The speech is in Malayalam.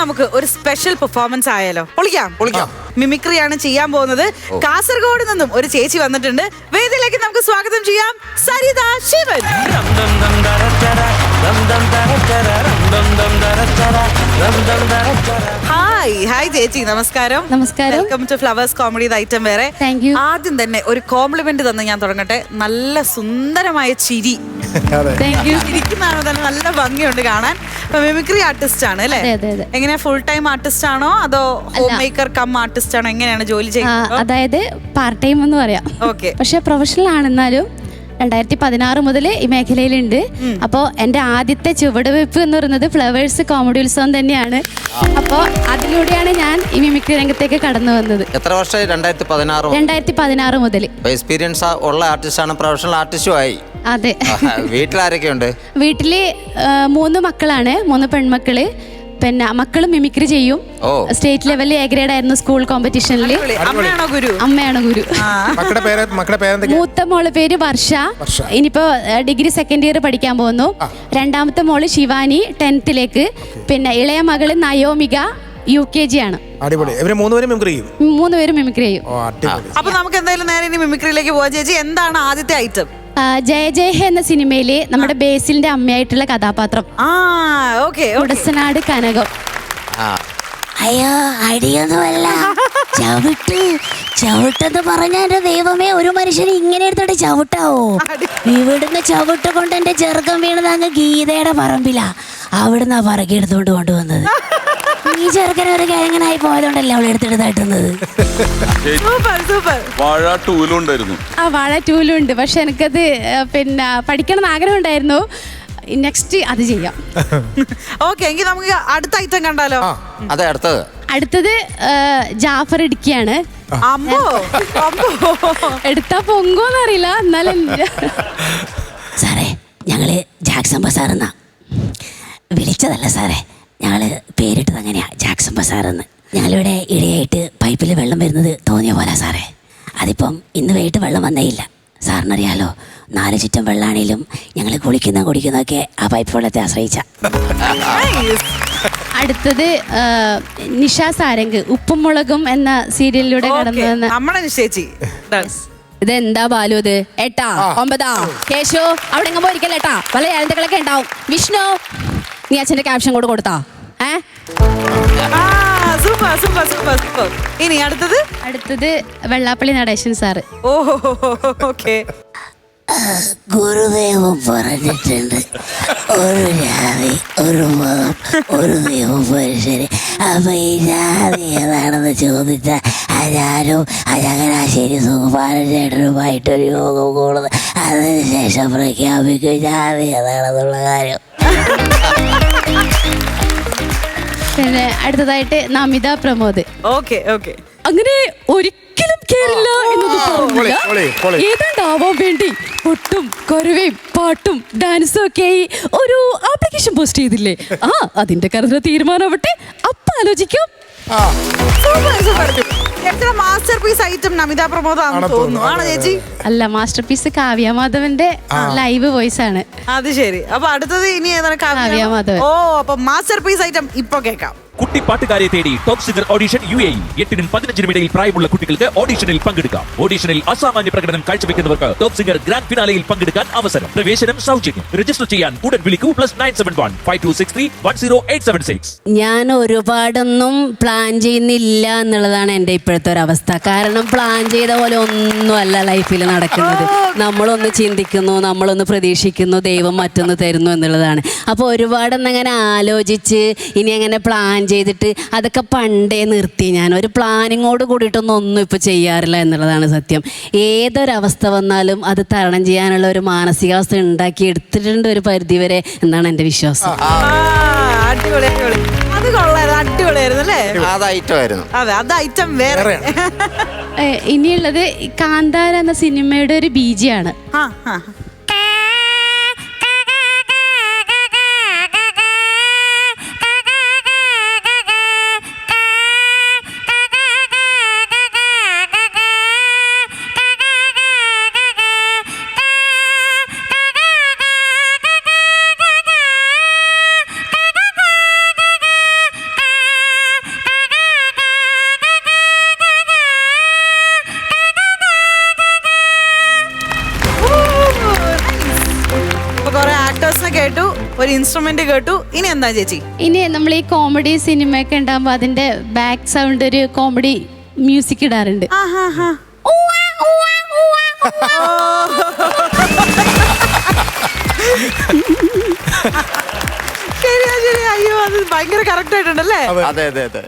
നമുക്ക് ഒരു സ്പെഷ്യൽ പെർഫോമൻസ് ആയാലോ? പൊളിക്കാം. മിമിക്രിയാണ് ചെയ്യാൻ പോകുന്നത്. കാസർഗോഡ് നിന്നും ഒരു ചേച്ചി വന്നിട്ടുണ്ട്. വേദിയിലേക്ക് നമുക്ക് സ്വാഗതം ചെയ്യാം സരിത ശിവൻ. ഹായ് ചേച്ചി, നമസ്കാരം. Welcome to Flowers comedy item വേറെ. ആദ്യം തന്നെ ഒരു കോംപ്ലിമെന്റ് തന്നെ ഞാൻ തുടങ്ങട്ടെ. നല്ല സുന്ദരമായ ചിരി. ഇരിക്കുന്നതാണോ തന്നെ നല്ല ഭംഗിയുണ്ട് കാണാൻ. മിമിക്രി ആർട്ടിസ്റ്റ് ആണ് അല്ലേ? എങ്ങനെയാ, ഫുൾ ടൈം ആർട്ടിസ്റ്റ് ആണോ അതോ ഹോം മേക്കർ കം ആർട്ടിസ്റ്റ് ആണോ? എങ്ങനെയാണ് ജോലി ചെയ്യുന്നത്? അതായത് പാർട്ട് ടൈം എന്ന് പറയാം. പക്ഷെ പ്രൊഫഷണൽ ആണെന്നാലും 2016 മുതൽ ഈ മേഖലയിലുണ്ട്. അപ്പോൾ എൻ്റെ ആദ്യത്തെ ചുവടുവെപ്പ് എന്ന് പറയുന്നത് ഫ്ലവേഴ്സ് കോമഡി ഉത്സവം തന്നെയാണ്. അപ്പോൾ അതിലൂടെയാണ് ഞാൻ ഈ മിമിക്രി രംഗത്തേക്ക് കടന്നു വന്നത്. എത്ര വർഷമായി? 2016 മുതൽ. എക്സ്പീരിയൻസ് ഉള്ള ആർട്ടിസ്റ്റാണ്, പ്രൊഫഷണൽ ആർട്ടിസ്റ്റും ആയി. അതെ. വീട്ടിലാരൊക്കെയുണ്ട്? വീട്ടില് 3 മക്കളാണ്, 3 പെൺമക്കള്. പിന്നെ മക്കളും മിമിക്രി ചെയ്യും. സ്റ്റേറ്റ് ലെവലിൽ എ ഗ്രേഡ് ആയിരുന്നു സ്കൂൾ കോമ്പറ്റീഷനിൽ. അമ്മയാണ് ഗുരു. മൂത്ത മോള് പേര് വർഷ, ഇനിയിപ്പോ ഡിഗ്രി സെക്കൻഡ് ഇയർ പഠിക്കാൻ പോകുന്നു. രണ്ടാമത്തെ മോള് ശിവാനി 10th. പിന്നെ ഇളയ മകള് നയോമിക UKG ആണ്. മൂന്നുപേരും മിമിക്രി ചെയ്യും. അപ്പൊ നമുക്ക് എന്തായാലും നേരെ ഇനി മിമിക്രിയിലേക്ക് പോവാം. ചേച്ചി, എന്താണ് ആദ്യത്തെ ഐറ്റം? ജയ ജയ ഹേ എന്ന സിനിമയിലെ നമ്മുടെ ബേസിലിന്റെ അമ്മയായിട്ടുള്ള കഥാപാത്രം ഉടസനാട് കനകം. അയ്യോ, അടിയൊന്നുമല്ല, ചവിട്ടെന്ന് പറഞ്ഞ എന്റെ ദൈവമേ, ഒരു മനുഷ്യന് ഇങ്ങനെ എടുത്തിട്ട് ചവിട്ടാവോ? ഇവിടുന്ന് ചവിട്ട് കൊണ്ട് എന്റെ ചെറുക്കം വീണത് അങ്ങ് ഗീതയുടെ പറമ്പിലാ. അവിടുന്ന് ആ പറക്കി എടുത്തോണ്ട് കൊണ്ടുവന്നത്. ഈ ചെറുക്കൻ ഒരു കിഴങ്ങനായി പോയതുകൊണ്ടല്ലേ അവൾ എടുത്തിട്ട് തട്ടുന്നത്. വാഴ 2 ഉണ്ടായിരുന്നു. വാഴ 2 ഉണ്ട്. പക്ഷെ എനിക്കത് പിന്നെ പഠിക്കണം എന്ന് ആഗ്രഹം ഉണ്ടായിരുന്നു. നെക്സ്റ്റ് അത് ചെയ്യാം. എങ്കിൽ നമുക്ക് അടുത്ത ഐറ്റം കണ്ടാലോ? അതെ, അടുത്തത് ജാഫർ ഇടുക്കിയാണ്. എടുത്താ പൊങ്കോന്നറിയില്ല, എന്നാലും സാറേ, ഞങ്ങള് ജാക്സൺ ബസാർ എന്നാ വിളിച്ചതല്ല സാറേ, ഞങ്ങള് പേരിട്ടത് അങ്ങനെയാ, ജാക്സൺ ബസാർ എന്ന്. ഞങ്ങളിവിടെ ഇടയായിട്ട് പൈപ്പിൽ വെള്ളം വരുന്നത് തോന്നിയ പോലെ സാറേ. അതിപ്പം ഇന്ന് വൈകിട്ട് വെള്ളം വന്നേയില്ല. സാറിനറിയാലോ, 4 ചുറ്റും വെള്ളാണേലും ഞങ്ങൾ കുടിക്കുന്നതൊക്കെ ആ പൈപ്പ് വെള്ളത്തെ ആശ്രയിച്ച. അടുത്തത് നിഷ സാരംഗ് ഉപ്പും മുളകും എന്ന സീരിയലിലൂടെ കടന്നു വന്ന. ഇതെന്താ ബാലു ഇത്? 8 9 കേശു അവിടെ എങ്ങും പോയിരിക്കല്ലേട്ടാ, പല എഴുത്തുകളൊക്കെ ഉണ്ടാവും. വിഷ്ണു, നീ അച്ഛന്റെ ക്യാപ്ഷൻ കൂടെ കൊടുത്താ? ഇനി അടുത്തത് വെള്ളാപ്പള്ളി നടേശൻ സാറ്. ഗുരുദേവൻ പറഞ്ഞിട്ടുണ്ട്, ഒരു ജാതി ഒരു മതം ഒരു ദൈവം മനുഷ്യര്. അപ്പൊ ഈ ജാതി ഏതാണെന്ന് ചോദിച്ചാൽ ഞാനും ചങ്ങനാശ്ശേരി സുകുമാരൻ ചേട്ടനുമായിട്ടൊരു യോഗം കൂടുന്നത്. അതിനുശേഷം പ്രഖ്യാപിക്കും ജാതി ഏതാണെന്നുള്ള കാര്യം. പിന്നെ അടുത്തതായിട്ട് നമിത പ്രമോദ്. അങ്ങനെ ഒരിക്കലും കേറില്ല എന്നത് പറഞ്ഞില്ല. ഏതാണ്ടാവാൻ വേണ്ടി പൊട്ടും കൊരവയും പാട്ടും ഡാൻസും ഒക്കെ ഒരു ആപ്ലിക്കേഷൻ പോസ്റ്റ് ചെയ്തില്ലേ? അതിന്റെ കാര്യത്തിൽ തീരുമാനമാവട്ടെ, അപ്പൊ ആലോചിക്കാം. Masterpiece item Namitha Pramod ചേച്ചി? അല്ല, മാസ്റ്റർ പീസ് കാവ്യ മാധവന്റെ ലൈവ് വോയിസ് ആണ്. അത് ശരി. അപ്പൊ അടുത്തത് ഇനി ഏതാണ്? കാവ്യ മാധവൻ. അപ്പൊ മാസ്റ്റർ പീസ് ഐറ്റം ഇപ്പൊ കേൾക്കാം. കുട്ടി പാട്ടുകാരെ തേടി ടോപ്പ് സിംഗർ ഓഡിഷൻ UAE. 8-നും 15-നും ഇടയിൽ പ്രായമുള്ള കുട്ടികൾക്ക് ഓഡിഷനിൽ പങ്കെടുക്കാം. ഓഡിഷനിൽ അസാമാന്യ പ്രകടനം കാഴ്ചവെക്കുന്നവർക്ക് ടോപ്പ് സിംഗർ ഗ്രാൻഡ് ഫിനാലയിൽ പങ്കെടുക്കാൻ അവസരം. പ്രവേശനം സൗജന്യം. രജിസ്റ്റർ ചെയ്യാൻ ഉടൻ വിളിക്കൂ. +971 5263 10876. ഞാൻ ഒരുപാടൊന്നും പ്ലാൻ ചെയ്യുന്നില്ല എന്നുള്ളതാണ് എൻ്റെ ഇപ്പോഴത്തെ ഒരു അവസ്ഥ. കാരണം പ്ലാൻ ചെയ്ത പോലെ ഒന്നും അല്ല ലൈഫിൽ നടക്കുന്നത്. നമ്മളൊന്ന് ചിന്തിക്കുന്നു, നമ്മളൊന്ന് പ്രതീക്ഷിക്കുന്നു, ദൈവം മറ്റൊന്ന് തരുന്നു എന്നുള്ളതാണ്. അപ്പോൾ ഒരുപാടൊന്നങ്ങനെ ആലോചിച്ച് ഇനി അങ്ങനെ പ്ലാൻ ചെയ്തിട്ട് അതൊക്കെ പണ്ടേ നിർത്തി. ഞാൻ ഒരു പ്ലാനിങ്ങോട് കൂടിയിട്ടൊന്നും ഇപ്പോൾ ചെയ്യാറില്ല എന്നുള്ളതാണ് സത്യം. ഏതൊരവസ്ഥ വന്നാലും അത് തരണം ചെയ്യാനുള്ള ഒരു മാനസികാവസ്ഥ ഉണ്ടാക്കി എടുത്തിട്ടുണ്ട് ഒരു പരിധിവരെ എന്നാണ് എൻ്റെ വിശ്വാസം. ഇനിയുള്ളത് കാന്താര എന്ന സിനിമയുടെ ഒരു ബീജിയാണ്. ഒരു ഇൻസ്ട്രുമെന്റ് കേട്ടു. ഇനി എന്താ ചേച്ചി? ഇനി നമ്മൾ ഈ കോമഡി സിനിമയൊക്കെ ഉണ്ടാകുമ്പോൾ അതിന്റെ ബാക്ക് സൗണ്ട് ഒരു കോമഡി മ്യൂസിക് ഇടാറുണ്ട്. ശരിയാ. അയ്യോ, അത് ഭയങ്കര കറക്റ്റ് ആയിട്ടുണ്ടല്ലേ? അതെ അതെ അതെ.